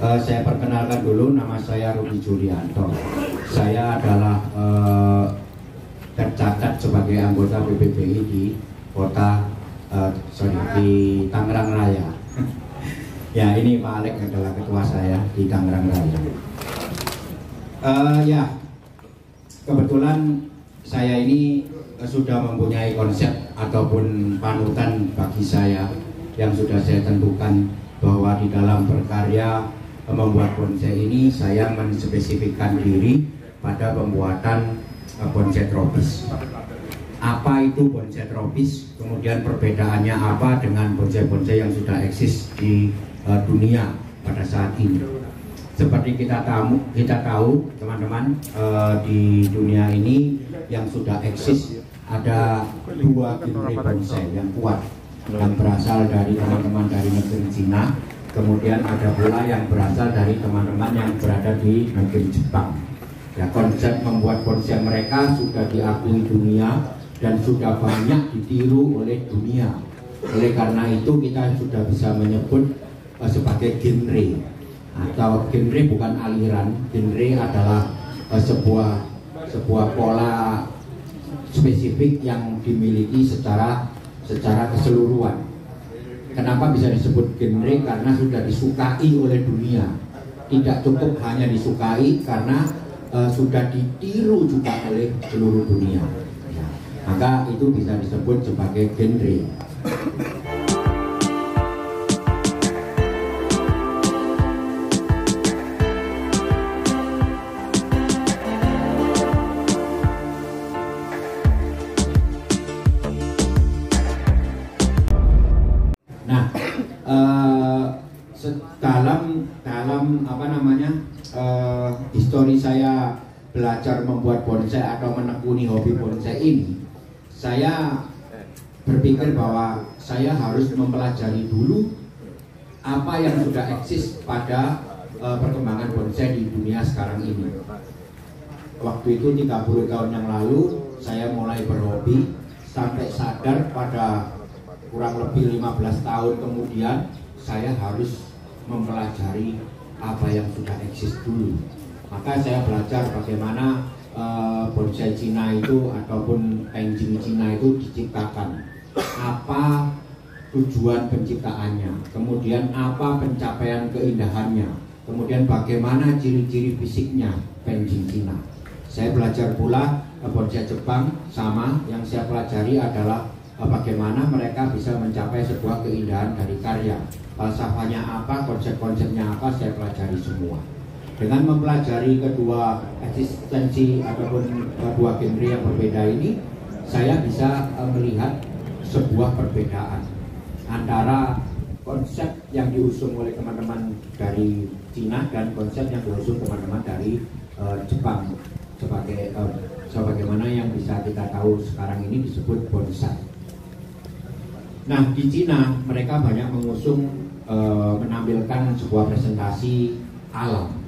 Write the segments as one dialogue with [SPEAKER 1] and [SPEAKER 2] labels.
[SPEAKER 1] Saya perkenalkan dulu, nama saya Rudi Julianto. Saya adalah tercatat sebagai anggota PBBI di di Tangerang Raya. Ya, ini Pak Alek adalah ketua saya di Tangerang Raya. Ya, kebetulan saya ini sudah mempunyai konsep ataupun panutan bagi saya yang sudah saya tentukan, bahwa di dalam berkarya membuat bonsai ini saya menspesifikkan diri pada pembuatan bonsai tropis. Apa itu bonsai tropis, kemudian perbedaannya apa dengan bonsai-bonsai yang sudah eksis di dunia pada saat ini. Seperti kita tahu teman-teman, di dunia ini yang sudah eksis ada dua genre bonsai yang kuat, yang berasal dari teman-teman dari negeri Cina, kemudian ada pula yang berasal dari teman-teman yang berada di negeri Jepang. Ya, konsep membuat bonsai mereka sudah diakui dunia dan sudah banyak ditiru oleh dunia. Oleh karena itu kita sudah bisa menyebut sebagai genre, atau genre bukan aliran. Genre adalah sebuah pola spesifik yang dimiliki secara keseluruhan. Kenapa bisa disebut genre? Karena sudah disukai oleh dunia. Tidak cukup hanya disukai, karena sudah ditiru juga oleh seluruh dunia. Ya, maka itu bisa disebut sebagai genre. Histori saya belajar membuat bonsai atau menekuni hobi bonsai ini, saya berpikir bahwa saya harus mempelajari dulu apa yang sudah eksis pada perkembangan bonsai di dunia sekarang ini. Waktu itu 30 tahun yang lalu saya mulai berhobi, sampai sadar pada kurang lebih 15 tahun kemudian saya harus mempelajari apa yang sudah eksis dulu. Maka saya belajar bagaimana bonsai Cina itu ataupun penjing Cina itu diciptakan, apa tujuan penciptaannya, kemudian apa pencapaian keindahannya, kemudian bagaimana ciri-ciri fisiknya penjing Cina. Saya belajar pula bonsai Jepang, sama yang saya pelajari adalah bagaimana mereka bisa mencapai sebuah keindahan dari karya. Falsafahnya apa, konsep-konsepnya apa, saya pelajari semua. Dengan mempelajari kedua eksistensi ataupun dua genre yang berbeda ini, saya bisa melihat sebuah perbedaan antara konsep yang diusung oleh teman-teman dari Cina dan konsep yang diusung teman-teman dari Jepang, sebagaimana yang bisa kita tahu sekarang ini disebut bonsai. Nah, di Cina mereka banyak mengusung menampilkan sebuah presentasi alam.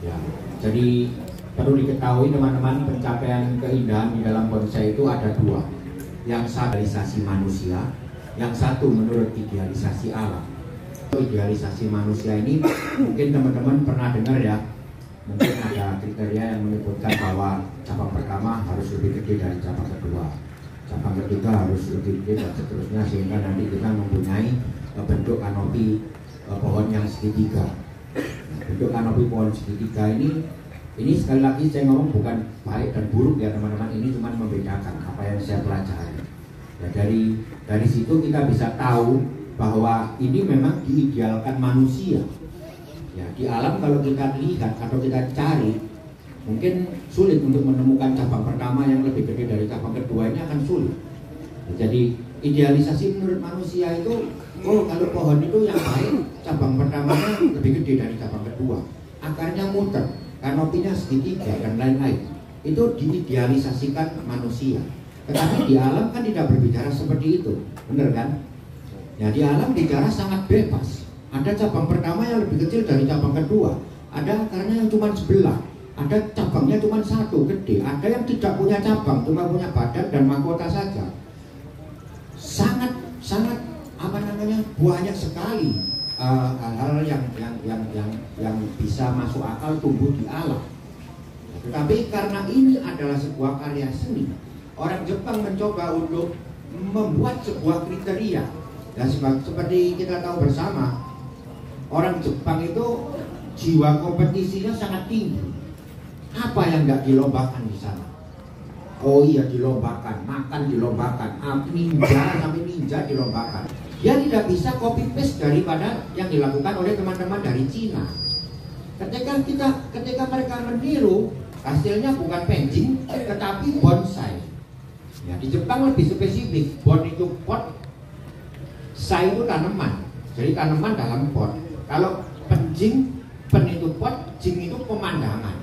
[SPEAKER 1] Ya, jadi perlu diketahui teman-teman, pencapaian keindahan di dalam bonsai itu ada dua. Yang satu idealisasi manusia, yang satu menurut idealisasi alam. Idealisasi manusia ini mungkin teman-teman pernah dengar ya. Mungkin ada kriteria yang menyebutkan bahwa cabang pertama harus lebih gede dari cabang kedua, cabang ketiga harus lebih gede dan seterusnya, sehingga nanti kita mempunyai bentuk kanopi pohon yang segitiga. Bentuk kanopi pohon segitiga ini sekali lagi saya ngomong bukan baik dan buruk ya teman-teman, ini cuma membedakan apa yang saya pelajari. Ya, dari situ kita bisa tahu bahwa ini memang diidealkan manusia. Ya, di alam kalau kita lihat atau kita cari, mungkin sulit untuk menemukan cabang pertama yang lebih gede dari cabang kedua, ini akan sulit. Ya, jadi idealisasi menurut manusia itu, kalau pohon itu yang baik, cabang pertamanya lebih gede dari cabang kedua, akarnya muter, kanopinya segitiga dan lain-lain. Itu diidealisasikan manusia. Tetapi di alam kan tidak berbicara seperti itu, benar kan? Ya, di alam bicara sangat bebas. Ada cabang pertama yang lebih kecil dari cabang kedua, ada akarnya yang cuma sebelah, ada cabangnya cuma satu gede, ada yang tidak punya cabang, cuma punya badan dan mahkota saja. Sangat banyak sekali hal-hal yang bisa masuk akal tumbuh di alam. Tetapi karena ini adalah sebuah karya seni, orang Jepang mencoba untuk membuat sebuah kriteria. Dan seperti kita tahu bersama, orang Jepang itu jiwa kompetisinya sangat tinggi. Apa yang nggak dilombakan di sana? Oh iya, dilombakan, makan dilombakan, ninja sampai ninja dilombakan. Dia tidak bisa copy paste daripada yang dilakukan oleh teman-teman dari Cina. Ketika mereka meniru, hasilnya bukan painting tetapi bonsai. Ya, di Jepang lebih spesifik, bon itu pot, sai itu tanaman. Jadi tanaman dalam pot. Kalau penjing, pen itu pot, jing itu pemandangan.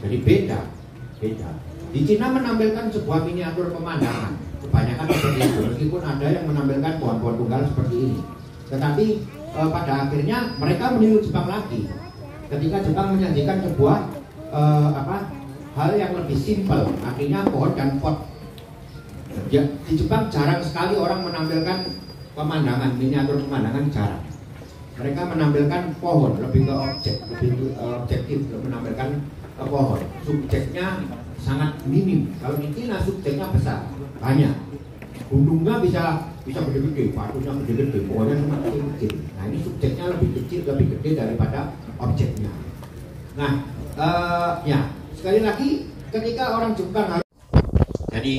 [SPEAKER 1] Jadi beda. Di Cina menampilkan sebuah miniatur pemandangan, kebanyakan seperti itu, meskipun ada yang menampilkan pohon-pohon tunggal seperti ini. Tetapi pada akhirnya mereka meniru Jepang lagi. Ketika Jepang menyajikan sebuah hal yang lebih simpel, artinya pohon dan pot. Ya, di Jepang jarang sekali orang menampilkan pemandangan, miniatur pemandangan jarang. Mereka menampilkan pohon, lebih ke objektif, menampilkan pohon. Subjeknya sangat minim. Kalau di Cina subjeknya besar, banyak. Gunungnya bisa gede-gede, batunya gede-gede, pohonnya cuma kecil-kecil. Nah, ini subjeknya lebih kecil, lebih gede daripada objeknya. Nah, ya sekali lagi, ketika orang Jepang harus, jadi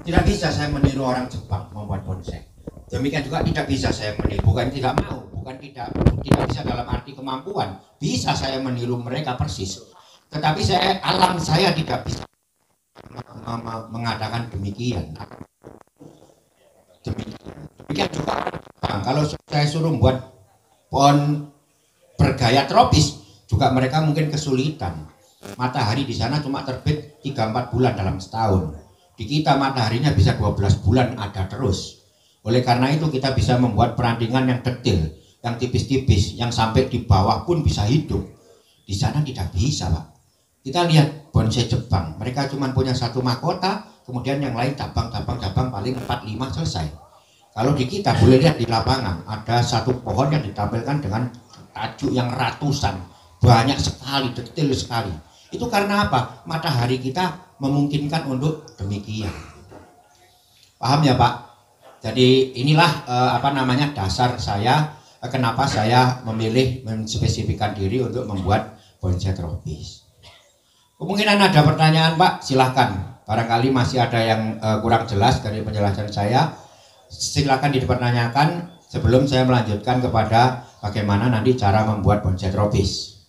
[SPEAKER 1] tidak bisa saya meniru orang Jepang membuat bonsai. Demikian juga tidak bisa saya meniru, bukan tidak mau, bukan tidak bisa dalam arti kemampuan. Bisa saya meniru mereka persis. Tetapi alam saya tidak bisa mengatakan demikian. Demikian juga kalau saya suruh buat pohon bergaya tropis, juga mereka mungkin kesulitan. Matahari di sana cuma terbit 3-4 bulan dalam setahun. Di kita mataharinya bisa 12 bulan ada terus. Oleh karena itu kita bisa membuat perantingan yang detail, yang tipis-tipis, yang sampai di bawah pun bisa hidup. Di sana tidak bisa, Pak. Kita lihat bonsai Jepang, mereka cuma punya satu mahkota, kemudian yang lain cabang paling 4-5 selesai. Kalau di kita boleh lihat di lapangan, ada satu pohon yang ditampilkan dengan tajuk yang ratusan, banyak sekali, detail sekali. Itu karena apa? Matahari kita memungkinkan untuk demikian. Paham ya, Pak? Jadi inilah dasar saya, kenapa saya memilih menspesifikkan diri untuk membuat bonsai tropis. Kemungkinan ada pertanyaan, Pak, silahkan. Barangkali masih ada yang kurang jelas dari penjelasan saya. Silahkan dipertanyakan sebelum saya melanjutkan kepada bagaimana nanti cara membuat bonsai tropis.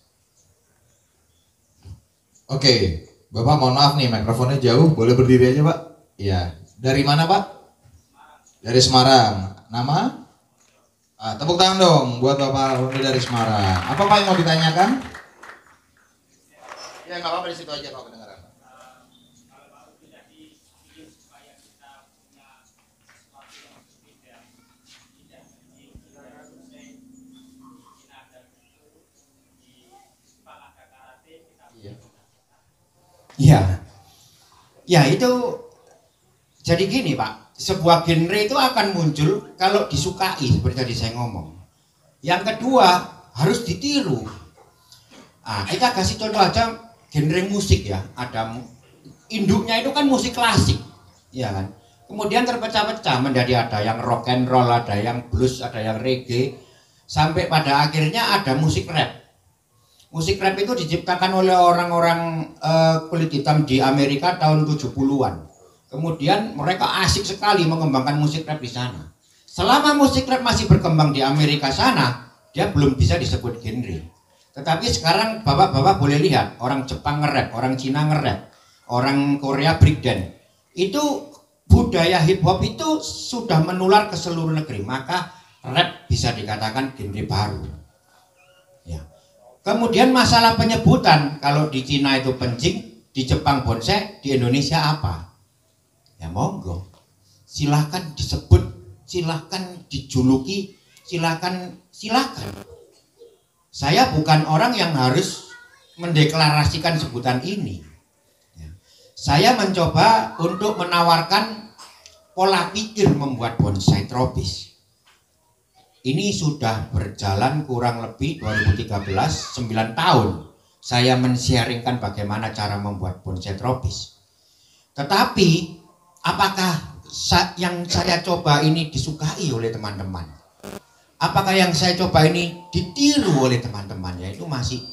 [SPEAKER 2] Oke, Bapak mohon maaf nih, mikrofonnya jauh, boleh berdiri aja, Pak? Iya. Dari mana, Pak? Dari Semarang. Nama? Tepuk tangan dong buat Bapak alumni dari Semarang. Apa Pak yang mau ditanyakan? Ya nggak apa-apa, di situ aja kalau kedengaran.
[SPEAKER 1] Ya itu jadi gini, Pak, sebuah genre itu akan muncul kalau disukai seperti tadi saya ngomong. Yang kedua harus ditiru. Kita kasih contoh aja genre musik ya, ada induknya itu kan musik klasik, ya kan. Kemudian terpecah-pecah menjadi ada yang rock and roll, ada yang blues, ada yang reggae, sampai pada akhirnya ada musik rap. Musik rap itu diciptakan oleh orang-orang kulit hitam di Amerika tahun 70-an. Kemudian mereka asik sekali mengembangkan musik rap di sana. Selama musik rap masih berkembang di Amerika sana, dia belum bisa disebut genre. Tetapi sekarang bapak-bapak boleh lihat, orang Jepang nge-rap, orang Cina nge-rap, orang Korea breakdance. Itu budaya hip hop itu sudah menular ke seluruh negeri, maka rap bisa dikatakan genre baru. Ya. Kemudian masalah penyebutan, kalau di Cina itu penjing, di Jepang bonsai, di Indonesia apa? Ya monggo, silahkan disebut, silahkan dijuluki, silahkan. Saya bukan orang yang harus mendeklarasikan sebutan ini. Ya. Saya mencoba untuk menawarkan pola pikir membuat bonsai tropis. Ini sudah berjalan kurang lebih 2013, 9 tahun saya men-sharingkan bagaimana cara membuat bonsai tropis. Tetapi apakah yang saya coba ini disukai oleh teman-teman? Apakah yang saya coba ini ditiru oleh teman-teman? Ya itu masih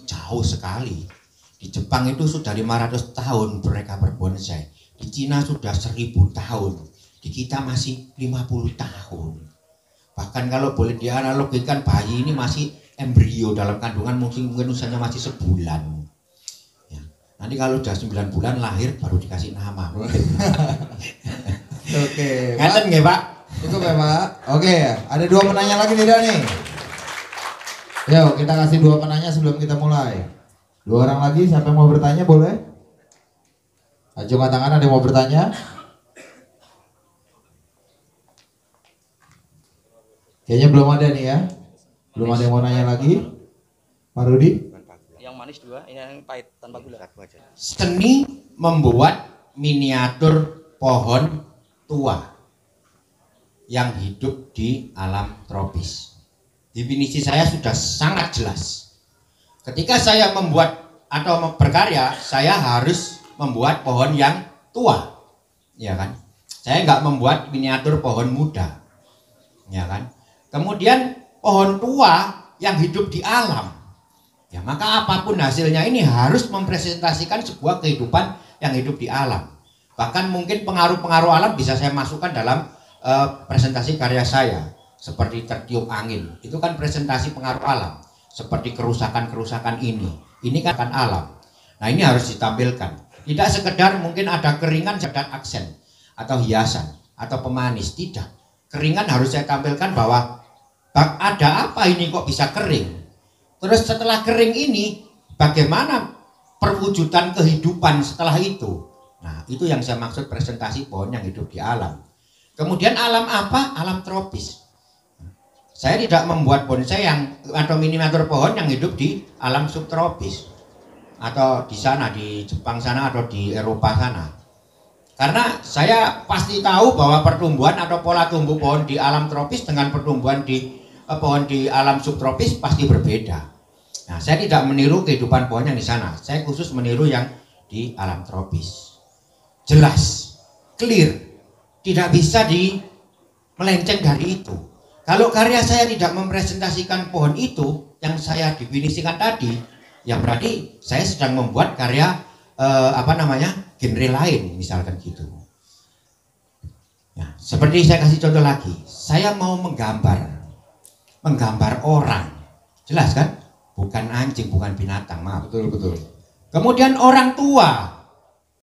[SPEAKER 1] jauh sekali. Di Jepang itu sudah 500 tahun mereka berbonsai. Di Cina sudah 1000 tahun. Di kita masih 50 tahun. Bahkan kalau boleh dianalogikan, bayi ini masih embrio dalam kandungan, mungkin usianya masih sebulan. Ya. Nanti kalau sudah 9 bulan lahir baru dikasih nama.
[SPEAKER 2] Oke.
[SPEAKER 1] Ngaten nggih, Pak?
[SPEAKER 2] Cukup ya, Pak. Oke, ada 2 penanya lagi nih, nih. Yuk, kita kasih 2 penanya sebelum kita mulai. 2 orang lagi, siapa yang mau bertanya boleh? Acungkan tangan, ada yang mau bertanya? Kayaknya belum ada nih ya. Belum ada yang mau nanya lagi. Pak Rudi?
[SPEAKER 3] Yang manis 2, yang pahit tanpa gula.
[SPEAKER 1] Seni membuat miniatur pohon tua yang hidup di alam tropis. Definisi saya sudah sangat jelas. Ketika saya membuat atau berkarya, saya harus membuat pohon yang tua, ya kan? Saya nggak membuat miniatur pohon muda, ya kan? Kemudian pohon tua yang hidup di alam, ya maka apapun hasilnya ini harus mempresentasikan sebuah kehidupan yang hidup di alam. Bahkan mungkin pengaruh-pengaruh alam bisa saya masukkan dalam presentasi karya saya, seperti tertiup angin, itu kan presentasi pengaruh alam. Seperti kerusakan-kerusakan ini kan alam. Nah ini harus ditampilkan. Tidak sekedar mungkin ada keringan sedang aksen atau hiasan atau pemanis, tidak. Keringan harus saya tampilkan bahwa ada apa ini kok bisa kering. Terus setelah kering ini bagaimana perwujudan kehidupan setelah itu. Nah itu yang saya maksud presentasi pohon yang hidup di alam. Kemudian alam apa? Alam tropis. Saya tidak membuat bonsai yang atau miniatur pohon yang hidup di alam subtropis atau di sana di Jepang sana atau di Eropa sana. Karena saya pasti tahu bahwa pertumbuhan atau pola tumbuh pohon di alam tropis dengan pertumbuhan di pohon di alam subtropis pasti berbeda. Nah, saya tidak meniru kehidupan pohon yang di sana. Saya khusus meniru yang di alam tropis. Jelas, clear, tidak bisa melenceng dari itu. Kalau karya saya tidak mempresentasikan pohon itu yang saya definisikan tadi, ya berarti saya sedang membuat karya genre lain, misalkan gitu. Ya, seperti saya kasih contoh lagi, saya mau menggambar orang, jelas kan? Bukan anjing, bukan binatang, maaf.
[SPEAKER 2] Betul.
[SPEAKER 1] Kemudian orang tua,